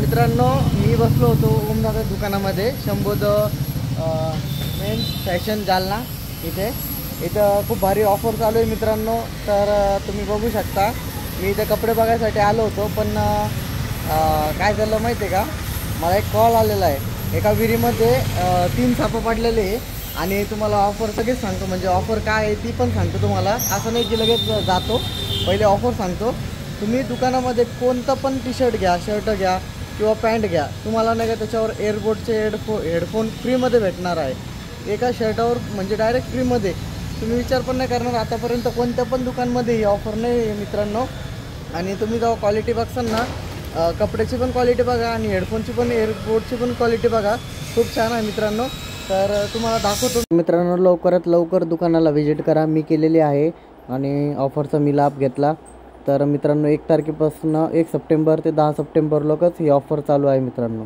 मित्रांनो मी बसलो होतो ओमदादा दुकानामध्ये शंभोद मेन फॅशन जालना इथं खूप भारी ऑफर चालू आहे मित्रांनो। तर तुम्ही बघू शकता मी इथे कपडे बघायसाठी आलो होतो, पण काय झालं माहिती आहे का, मला एक कॉल आलेला आहे। एका विहिरीमध्ये 3 सापं पडलेले आहे आणि तुम्हाला ऑफर सगळेच सांगतो, म्हणजे ऑफर काय आहे ती पण सांगतो तुम्हाला। असं नाही की लगेच जातो, पहिले ऑफर सांगतो। तुम्ही दुकानामध्ये कोणतं पण टी शर्ट घ्या, शर्ट घ्या किंवा पॅन्ट घ्या, तुम्हाला नाही का त्याच्यावर एअरबोटचे हेडफोन फ्रीमध्ये भेटणार आहे। एका शर्टावर म्हणजे डायरेक्ट फ्रीमध्ये, तुम्ही विचार पण नाही करणार। आतापर्यंत कोणत्या पण दुकानमध्ये ही ऑफर नाही आहे मित्रांनो। आणि तुम्ही जेव्हा क्वालिटी बघसाल ना, कपड्याची पण क्वालिटी बघा आणि हेडफोनची पण एअरबोटची पण क्वालिटी बघा, खूप छान आहे मित्रांनो। तर तुम्हाला दाखवतो मित्रांनो, लवकरात लवकर दुकानाला व्हिजिट करा, मी केलेली आहे आणि ऑफरचा मी लाभ घेतला। तर मित्रांनो 1 तारखेपासून 1 सप्टेंबर ते 10 सप्टेंबर लोकच ही ऑफर चालू आहे मित्रांनो।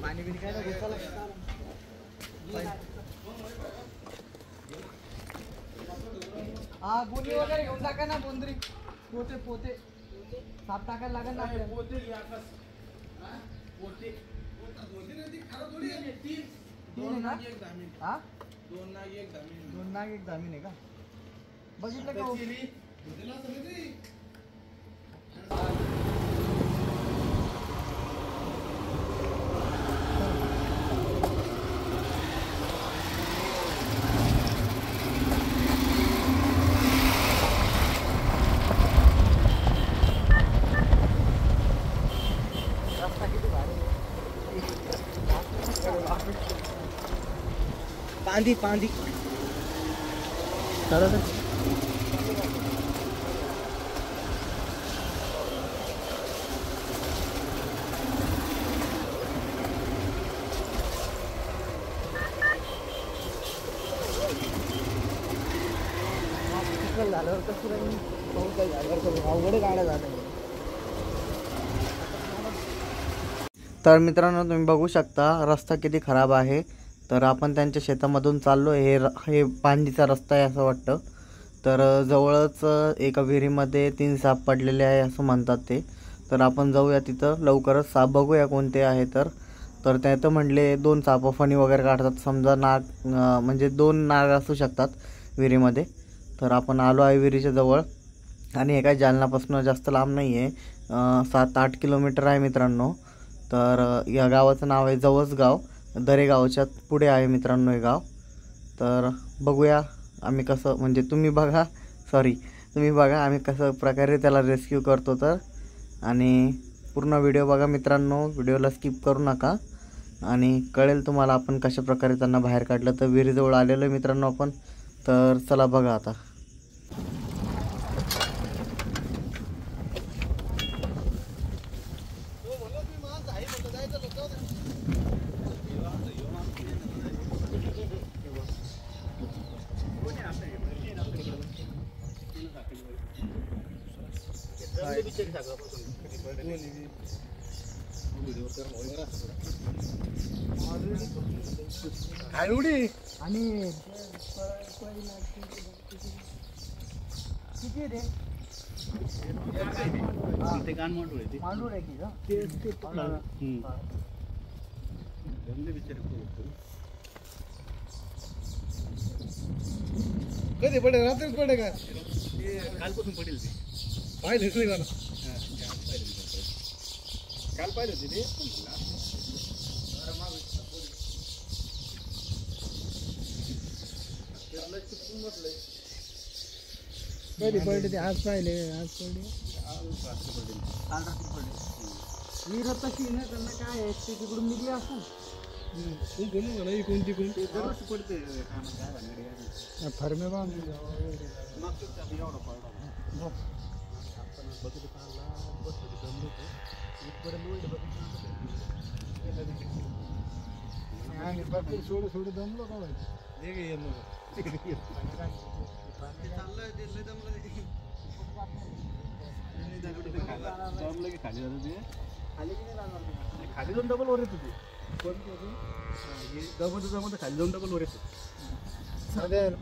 पाणी बिनी काय हा गुन्हे वगैरे घेऊन टाका ना, बोंद्री पोते साप टाकायला लागेल ना आपल्याला। दोन नाग एक जामीन आहे का, बघितलं का? पांदी चला झाल्यावर कसं अवघड गाड्या झाल्या। तर मित्रांनो तुम्ही बघू शकता रस्ता किती खराब आहे। तर आपण त्यांच्या शेतामधून चाललो, हे पांदीचा रस्ता आहे असं वाटतं। तर जवळच एका विहिरीमध्ये 3 साप पडलेले आहे असं म्हणतात ते। तर आपण जाऊया तिथं लवकरच, साप बघूया कोणते आहे। तर त्या तर म्हटले 2 साप फणी वगैरे काढतात, समजा नाग म्हणजे 2 नाग असू शकतात विहिरीमध्ये। तर आपण आलो आहे विहिरीच्या जवळ आणि हे काय जालनापासून जास्त लांब नाही आहे, 7-8 किलोमीटर आहे मित्रांनो। तर या गावाचं नाव आहे जवसगाव, दरेगावच्या पुढे आहे मित्रांनो हे गाव। तर बघूया आम्ही कसं, म्हणजे तुम्ही बघा आम्ही कसं प्रकारे त्याला रेस्क्यू करतो। तर आणि पूर्ण व्हिडिओ बघा मित्रांनो, व्हिडिओला स्किप करू नका आणि कळेल तुम्हाला आपण कशा प्रकारे त्यांना बाहेर काढलं। तर विहिरीजवळ आलेलो आहे मित्रांनो आपण, तर चला बघा आता। आणि किती रे ते गाण मांडूळ आहे की का कधी पडेल, रात्रीच पडे का? कालपासून पडेल ते पाहिलेच नाही मला। काल पाहिलं होते ते कधी पडले ते, आज पाहिले, आज पडले, काल रात्री पडले। विहीर तशी ना, त्यांना काय आहे ते तिकडून निघले असं कोणती कोणती पडते फरमे बांधून सोड सोड दमलो का खाली जाऊन डबल वर येत होती जमत खाली जाऊन डबल वर येतो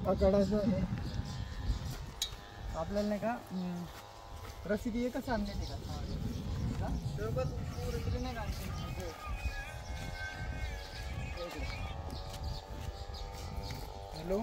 पकडायचं आपल्याला नाही का रसिदी एकच आणली का नाही का हॅलो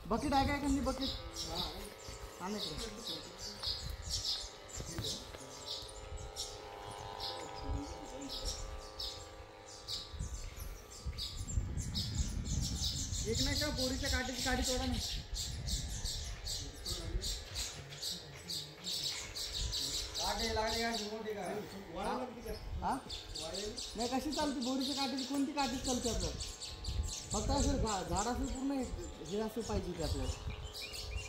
बकेट आहे काय कंदी बकेट एक नाही का बोरीच्या काठीची काठी तोडा नाही नाही कशी चालते बोरीच्या काठीची कोणती काठी चालते आपलं फक्त असं झाड असं पूर्ण हे असं पाहिजे की आपलं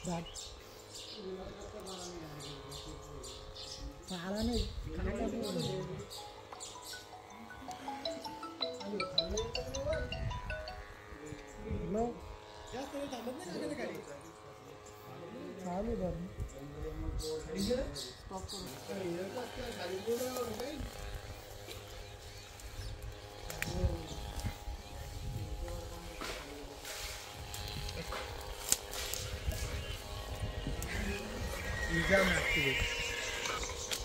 झाड झाडा नाही चालू स्टॉप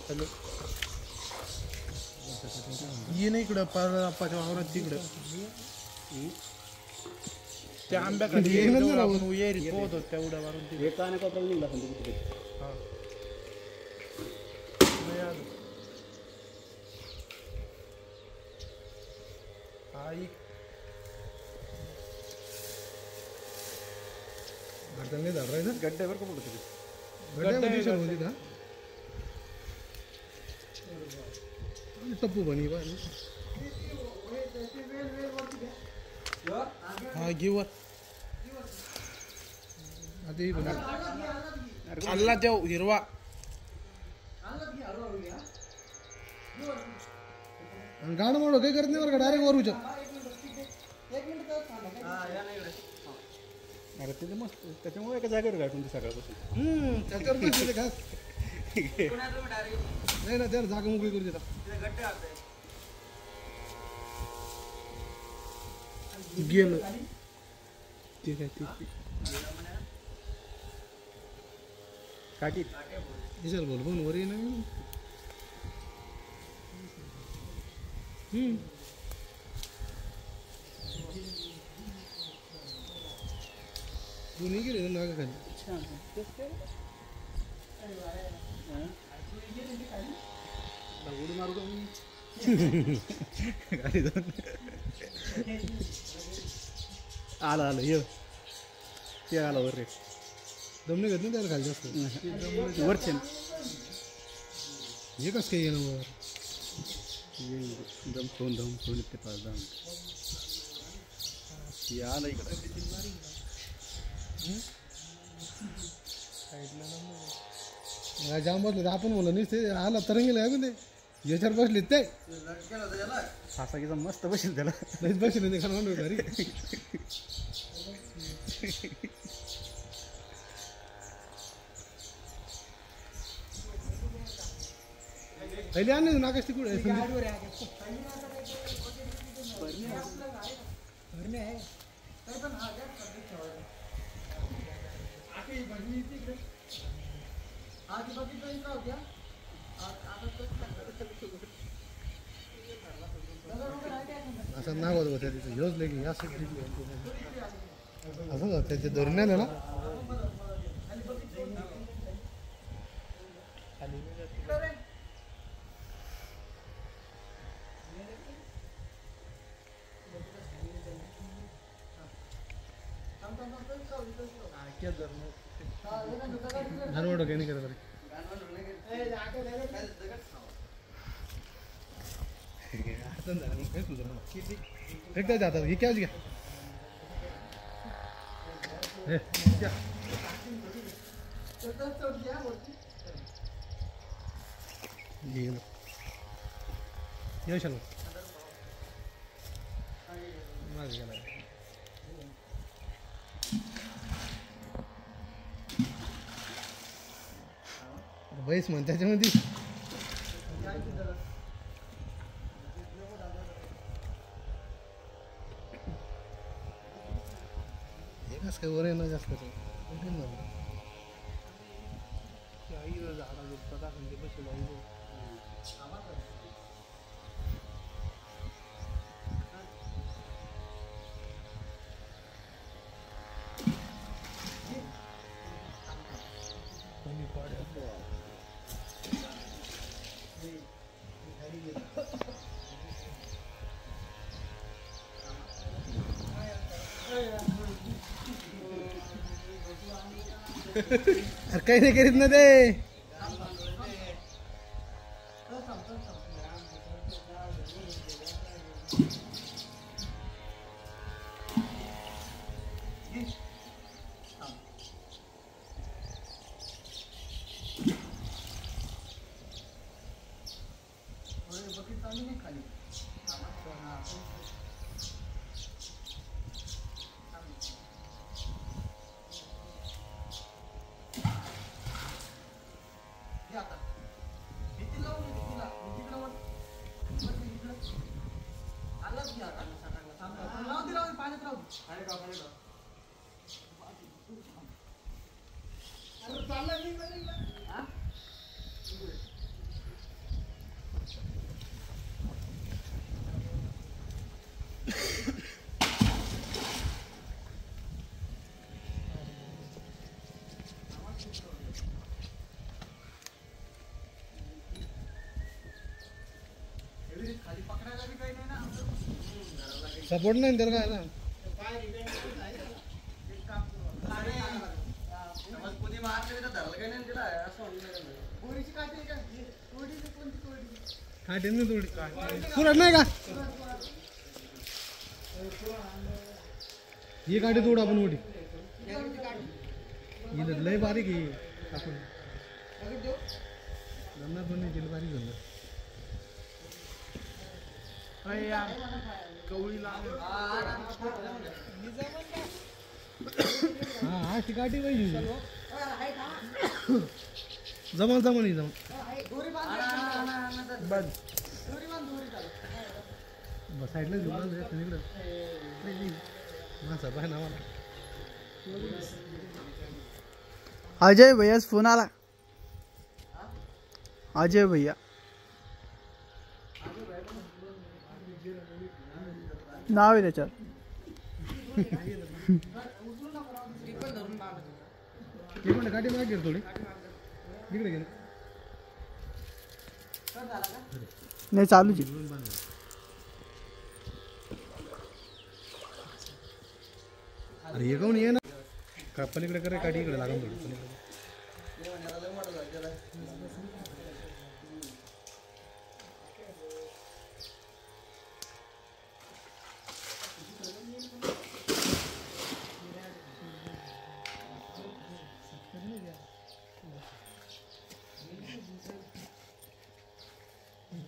हॅलो ये ना इकडं पाच्या वावरात तिकडं त्या आंब्याखाली येरी पोहत होत तेवढ्या वारून गड्ड्यावर का पडत गड्ड्या टप्पू बनी हा घेऊ खाल्ला देव हिरवा गाणं म्हणून काही करत नाही बरं का डायरेक्ट वर उचल अरे तिथे मस्त त्याच्यामुळे एका जागेवर गाठून सकाळपासून त्याच्यावर नाही ना त्याला जागा मोकळी करू देता गेलं ठीक आहे काकी दिसेल बोल पण वर ना दोन्ही गेले नागा खाली उडी मारू का गाडी जाऊन आला आलं ये ते आला वर रे दम नाही घेत ना त्याला खाली जास्त वरचे हे कसं काही येणं वर दम फोन ते पाच दम आला इकडं जाम बसले आपण बोललो नसते आला तरंगीला आहे ते याच्यावर बसले ते सासाकीचा मस्त बसेल त्याला नाहीच बसेल नाही खाना म्हणतो घरी पहिले आणले ना आकाश तिकडे असं नाव होतं तिथं योजले की असं असं त्याचे धरून आलं ना धनवड काही नाही करत एकदा जातात ही काय घ्या येऊ बैस म्हण त्याच्यामध्ये एकच काय वर येणं जास्त अरे काही नाही करीत ना ते सपोर्ट नाही त्याला काय ना काटे नाही थोडी सुरत नाही का ही काटे तोड आपण मोठी ही लय बारीक आहे आपण जमणार पण नाही बारीक झालं हा ती काठी पाहिजे जमल जमल ही जमल साईडला घेऊन माझा बाय नावाला अजय भैयाच फोन आला अजय भैया नाव आहे त्याच्यात गाडी मागे गेली थोडी तिकडे गेली नाही चालूच आहे अरे ये काऊन ये ना का पलीकडे करे गाडी इकडे लागून थोडी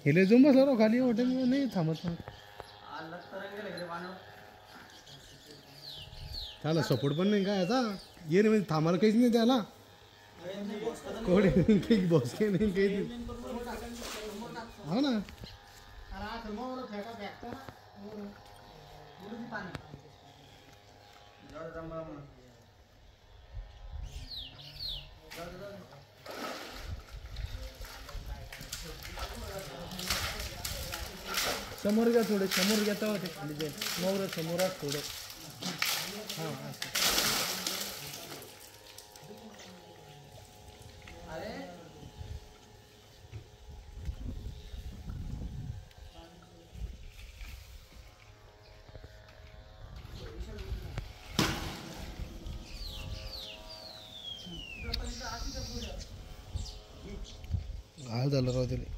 हिले जुम बसला रो खाली हॉटेल नाही थांबत त्याला सपोर्ट पण नाही काय आता ये रे म्हणजे थांबायला काहीच नाही त्याला कोण काही बॉस काही नाही काही हो ना समोर घ्या थोडे समोर घेता होते खाली जाईल मोर समोरात थोडं हां घाल झालं राव त्याला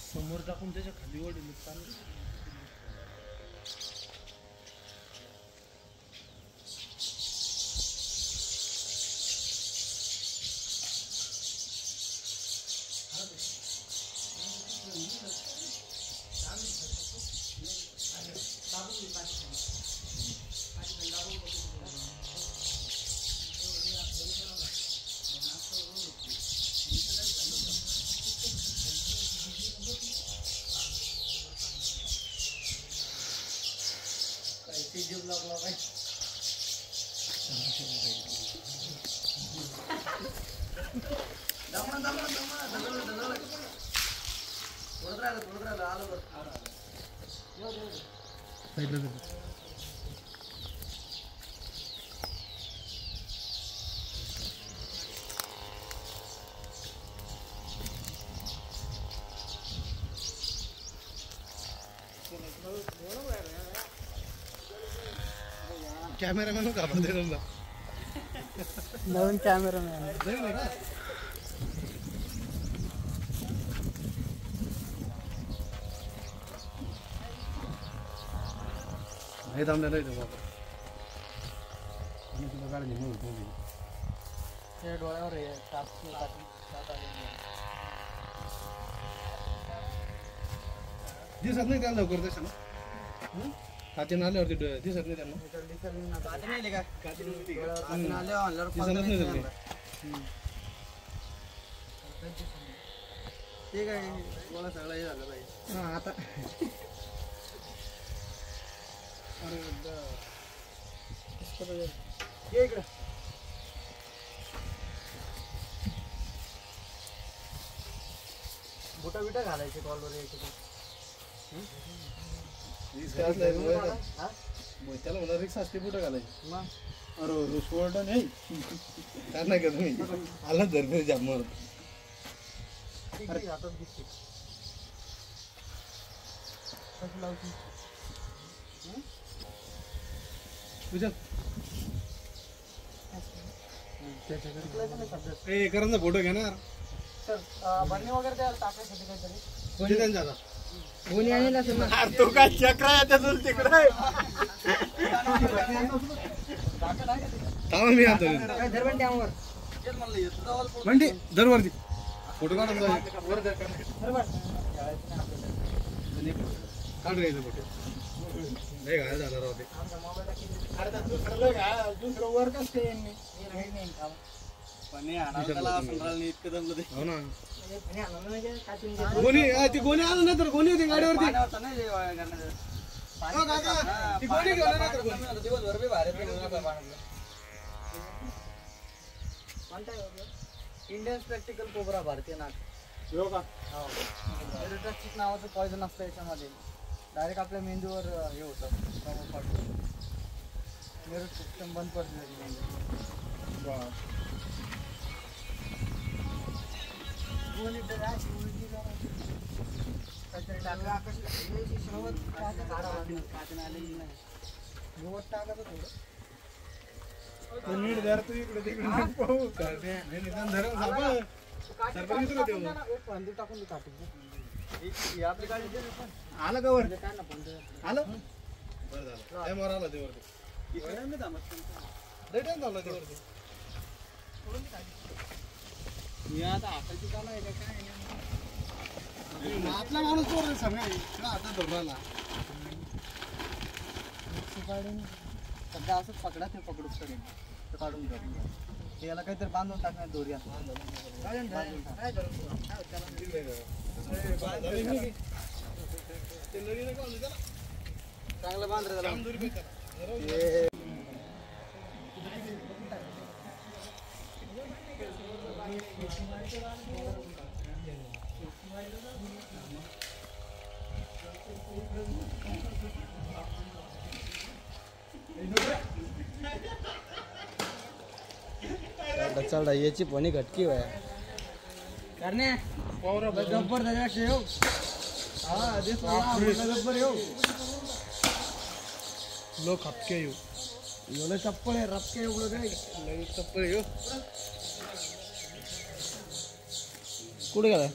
समोर टाकून त्याच्या खाली ओढले चालेल कॅमेरामॅन का आपण नवीन कॅमेरामॅन हे थांबलं नाही तुला काढली डोळ्यावर दिसत नाही त्याला लवकर तसं ना काचेन आल्यावरती दिसत नाही त्यांना ठीक आहे मला सगळं हे झालं पाहिजे हां आता ये इकडं बुटा बिटा घालायचे कॉलवर यायचे त्याला मला रिक्षा असते कुठं घालायची मग अरे सोड नाही काय नाही का तुम्ही आला धरणे जाम मारत अरे हातात दिसते कसं लावती तुझ्या त्याच्याकडे ए करांचा फोटो घेणार बरणी वगैरे द्यायला टाकायसाठी काहीतरी कोणी त्यांचा आता कोणी आणला तो काय चक्र आहे त्या तिकडे थांबा मी आणतो धरबण त्यावर म्हणते दरवरती फोटो काढून जाऊ काढून घ्यायचं फोटो नाही घाल झाला राहते दुसरं वर कसं ते हो ना कोणी ती कोणी आलं नाही तर कोणी होती गाडीवरती ती कोणी गेलं नाही तर इंडियन स्पेक्टिकल कोबरा भारतीय नाग एरिट्रॉक्सिक नावाचं पॉयझन असतं याच्यामध्ये डायरेक्ट आपल्या मेंदूवर हे होतं प्रभाव पडतो मेरूट सिस्टम बंद पडते नीट धर तू इकडे तिकडे पाहू टाकून आपली गाडी आलं का वर आलं बरं झालं काय मारायला ते वरती लय टाइम झाला ते वरती आपला माणूस चोर सगळं आता धरला सध्या असंच पकडा ते पकडूच करेन तर काढून घ्या ते याला काहीतरी बांधून टाकण्यात दोरी चांगलं बांध चढा याची पण घटकी वया करणे गब्बर त्याच्यापेक्षा येऊ हा गब्बर येऊ लोक हपके येऊ एवढं चप्पल आहे रपके एवढं काय लई चप्पल येऊ कुठे गेला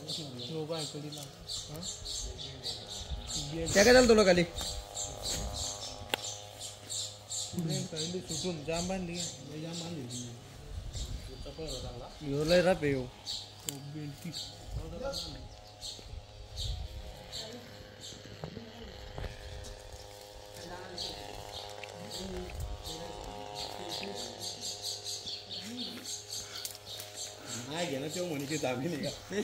त्या काय झालं तुला खाली सुटून जाम बांधली जाम बांधली लय रप येऊ नाही घे ना तेव्हा म्हणे की दाबी नाही का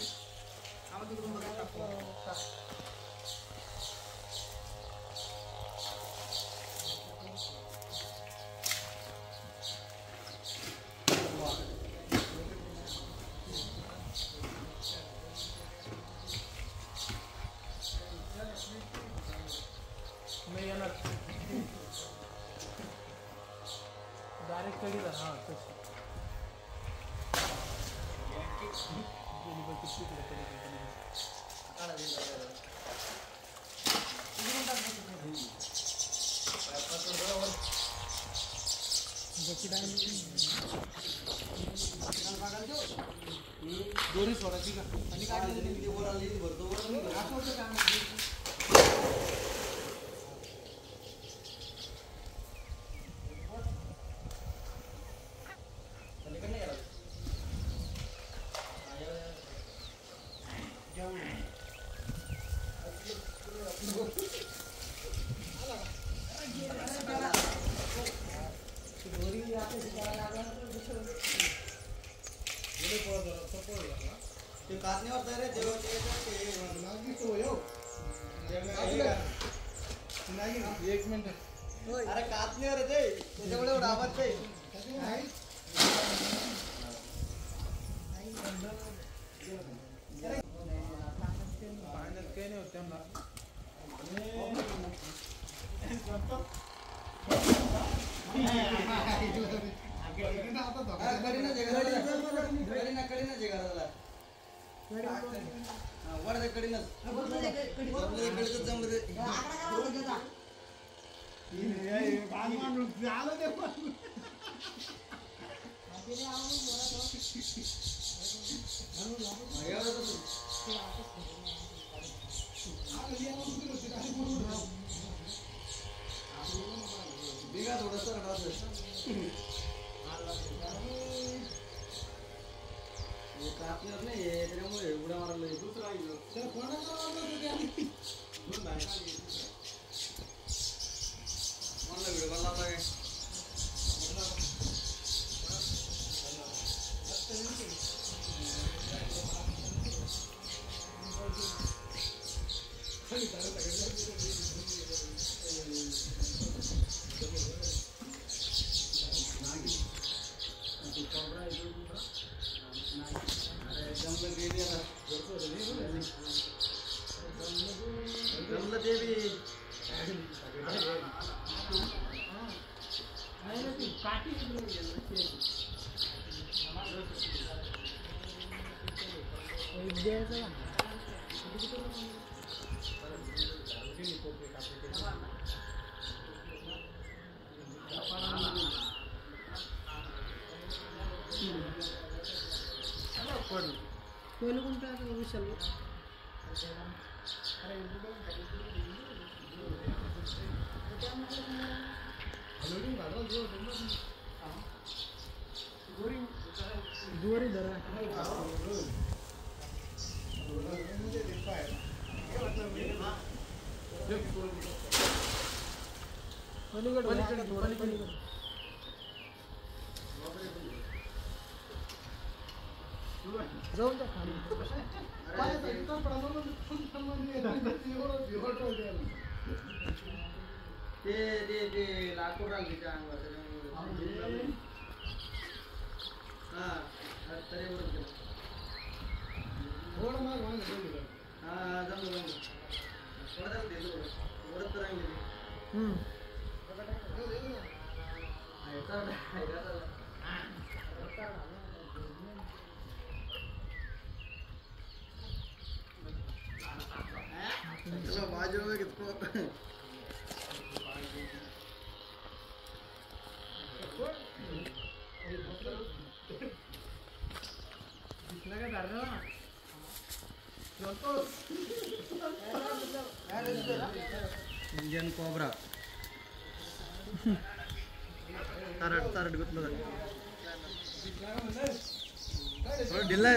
डायरेक्ट कडी जा हा दोरी सोडायची का आणि काढली भरतो एक मिनिट अरे कापण्यावर ते त्याच्यामुळे एवढा आवाज ते काही नाही होत त्यांना त्याच्यामुळे उड्या मारायला दुसरा व्हिडिओ बनला काय पहिलं कोणतं विशाल दुवारी धरा जाऊन त्या खाली ते लाकूड राहिली त्या अंगावर हा तरी बरोबर केलं हा जमलं परत दिलं परत तर राहिली बाजू घेतो इंडियन कोबरा तारट गुतलं दिलंय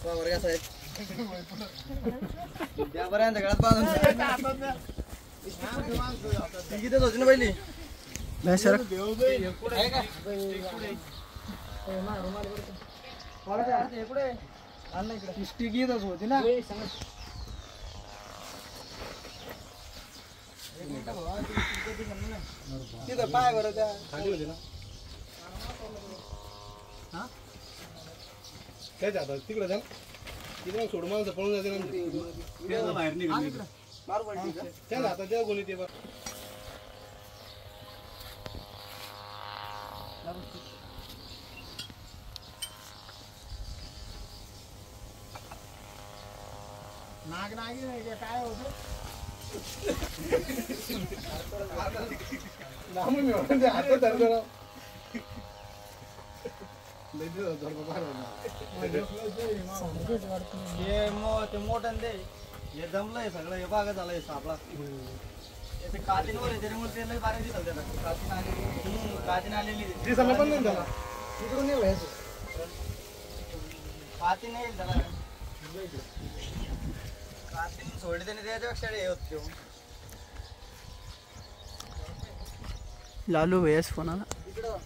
वर्ग साहेब त्यापर्यंत घरात बांधून कितीच होती ना पहिली घेतच होती ना तिथं पाय बरं त्या खाली होती ना काय जातात तिकडे जा तिकडे सोड माणसं पळून जाते बाहेर निघून त्या जातात त्या गोळी ते नाग नागी नाही काय होतं हात धरतो ते मोठं ते हे जमलंय सगळं हे बागा झालंय सापळा ते कातींवर आहे त्याच्यामुळे ते लय बारा दिसत त्याला कातीन आलेली पण नाही त्याला तिकडून नाही व्हायचं कातीन नाही त्याला कातीन सोडली त्याने त्याच्यापेक्षा हे होत घेऊन लालू भैयास फोन आला इकडं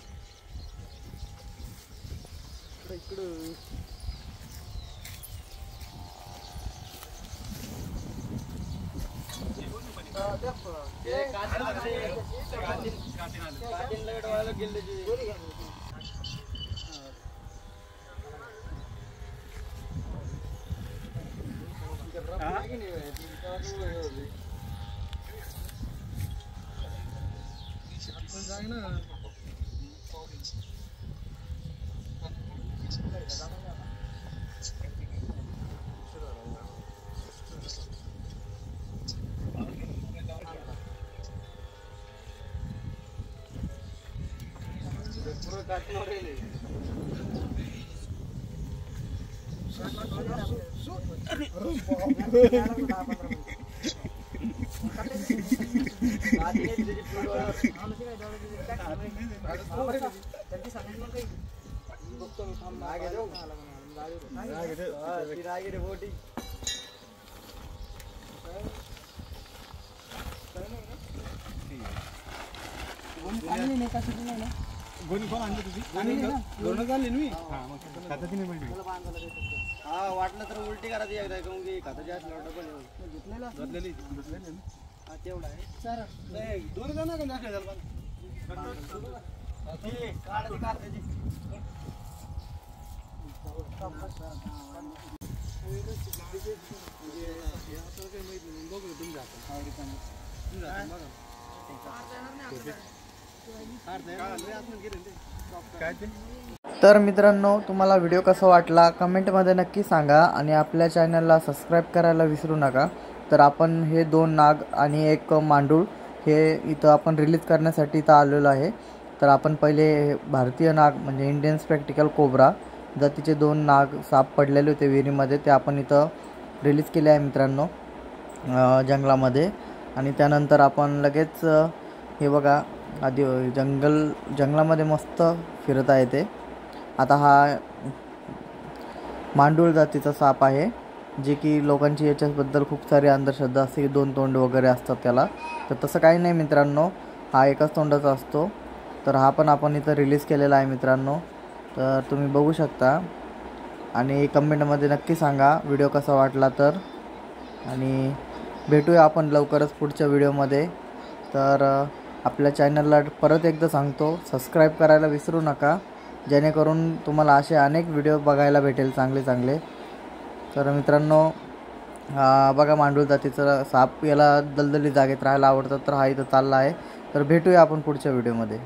इकडं बोटी गोणी कोण आणली तुझी दोनच आणली मी हा वाटलं तर उलटी करायची एकदा की खाताची घेतलेली हा तेवढा आहे दोन जण का दाखल झालं काय ते तर मित्रांनो, तुम्हाला व्हिडिओ कसा वाटला कमेंटमध्ये नक्की सांगा आणि आपल्या चॅनलला सबस्क्राईब करायला विसरू नका. तर आपण हे 2 नाग आणि एक मांडूळ हे इथं आपण रिलीज करण्यासाठी इथं आलेलो आहे. तर आपण पहिले भारतीय नाग म्हणजे इंडियन स्पेक्टिकल कोब्रा जातीचे 2 नाग साप पडलेले होते विहिरीमध्ये, ते आपण इथं रिलीज केले आहे मित्रांनो जंगलामध्ये. आणि त्यानंतर आपण लगेच हे बघा आधी जंगलामध्ये मस्त फिरत आहे ते. आता हा मांडूळ जातीचा साप आहे, जे की लोकांची याच्याबद्दल खूप सारी अंधश्रद्धा असते की 2 तोंड वगैरे असतात त्याला. तर तसं काही नाही मित्रांनो, हा एकाच तोंडाचा असतो. तर हा पण आपण इथं रिलीज केलेला आहे मित्रांनो. तर तुम्ही बघू शकता आणि कमेंटमध्ये नक्की सांगा व्हिडिओ कसा वाटला तर. आणि भेटूया आपण लवकरच पुढच्या व्हिडिओमध्ये. तर आपल्या चॅनलला परत एकदा सांगतो, सबस्क्राईब करायला विसरू नका, जेणेकरून तुम्हाला असे अनेक व्हिडिओ बघायला भेटेल चांगले चांगले. तर मित्रांनो, बघा मांडूळ जातीचा साप, याला दलदली जागेत राहायला आवडतं, तर हा इथं चालला आहे. तर भेटूया आपण पुढच्या व्हिडिओमध्ये.